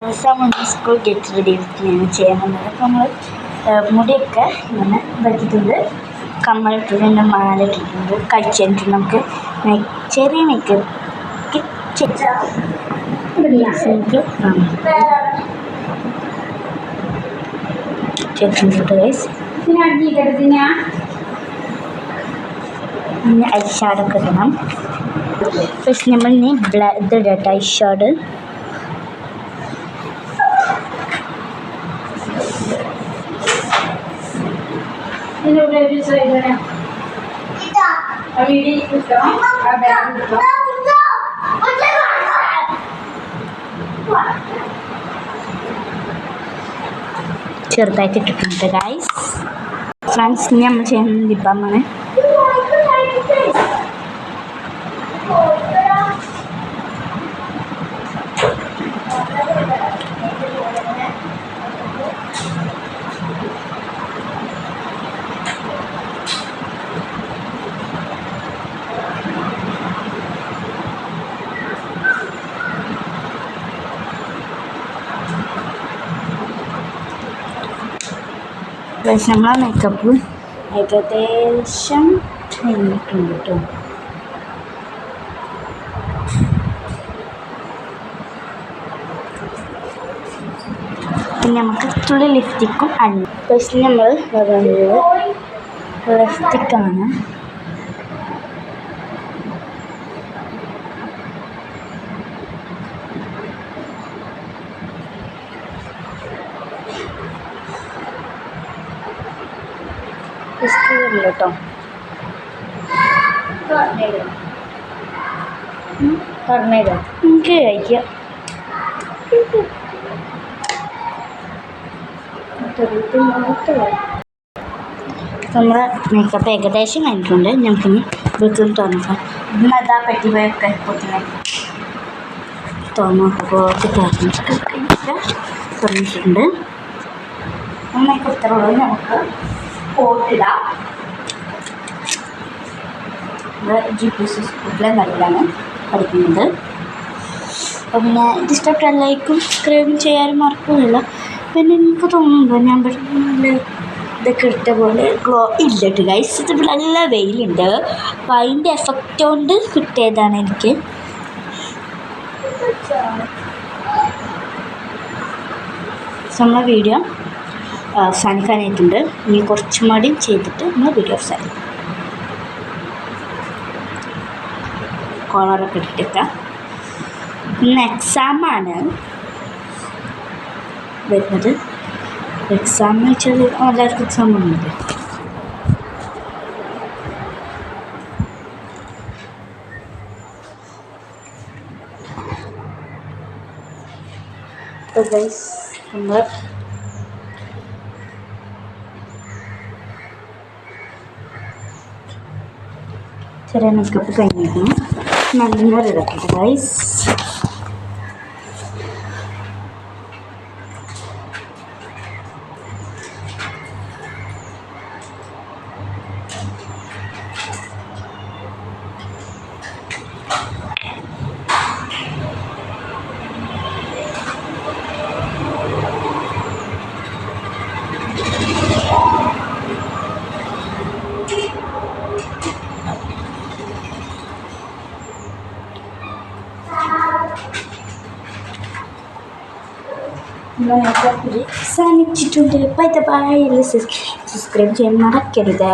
School get ready ഞാൻ ചെയ്യുന്നത്. അപ്പോൾ നമ്മൾ മുടിയൊക്കെ ഇങ്ങനെ വെച്ചിട്ടുണ്ട്, കമ്മലിട്ടിട്ടുണ്ട്, മാല ഇട്ടിട്ടുണ്ട്, കഴിച്ചിട്ടുണ്ട്. നമുക്ക് ചെറിയ മേക്കപ്പ് പിന്നെ ഐഷാഡൊക്കെ ഇടണം. ഫസ്റ്റ് നമ്മൾ ഇതിടട്ടെ ഐഷാഡ്. ചെറുതായിട്ട് ഇട്ടിട്ടുണ്ട് ഗൈസ്. ഫ്രണ്ട്സ്, നമ്മൾ ചെയ്യുന്നത് ലിബാമാണ്. നമ്മളെ മേക്കപ്പ് ഏകദേശം കഴിഞ്ഞിട്ടുണ്ട് കേട്ടോ. പിന്നെ നമുക്ക് തുള്ളി ലിപ്സ്റ്റിക്കും അണിയും. ഫസ്റ്റ് നമ്മൾ ലിപ്സ്റ്റിക്കാണ്. കേട്ടോ എനിക്ക് കഴിക്കാം. നമ്മളെ മേക്കപ്പ് ഏകദേശം കഴിഞ്ഞിട്ടുണ്ട്. ഞങ്ങൾക്കിനി വീട്ടിൽ തുറക്കാം. ഇന്നതാ പെട്ടി പോയൊക്കെ തുറന്നിട്ടുണ്ട്. നന്നായി ഇത്രയുള്ളൂ. നമുക്ക് പോട്ടിടാം. GPC സ്കൂളിലെ നല്ലതാണ് പഠിക്കുന്നത്. അപ്പോൾ പിന്നെ ഇത് ഇഷ്ടപ്പെട്ട ലൈക്കും സബ്സ്ക്രൈബും ചെയ്യാനും മറക്കുന്നില്ല. പിന്നെ എനിക്ക് തോന്നുന്നുണ്ടോ ഞാൻ നല്ല ഇതൊക്കെ ഇട്ട പോലെ ഗ്ലോ ഇല്ലട്ട് ഗൈസ്. ഇത് നല്ല വെയിലുണ്ട്, അപ്പോൾ അതിൻ്റെ എഫക്റ്റ് കൊണ്ട് കിട്ടിയതാണ് എനിക്ക്. നമ്മളെ വീഡിയോ അവസാനിക്കാനായിട്ടുണ്ട്. ഇനി കുറച്ചും കൂടി ചെയ്തിട്ട് നമ്മൾ വീഡിയോ അവസാനിക്കും. കോളറൊക്കെ ഇട്ടിട്ടേക്കാം. ഇന്ന് എക്സാമാണ് വരുന്നത്. എക്സാം എന്ന് വെച്ചാൽ എല്ലാവർക്കും എക്സാം ഒന്നുമില്ല. അപ്പോൾ ഗൈസ്, നമ്മൾ ചെറിയ മേക്കപ്പ് കഴിഞ്ഞിരിക്കുന്നു. നല്ല ഇതാക്കിയിട്ട് ഗൈസ്. സാധിച്ചിട്ടുണ്ട്. Bye bye. സബ്സ്ക്രൈബ് ചെയ്യാൻ മറക്കരുത്.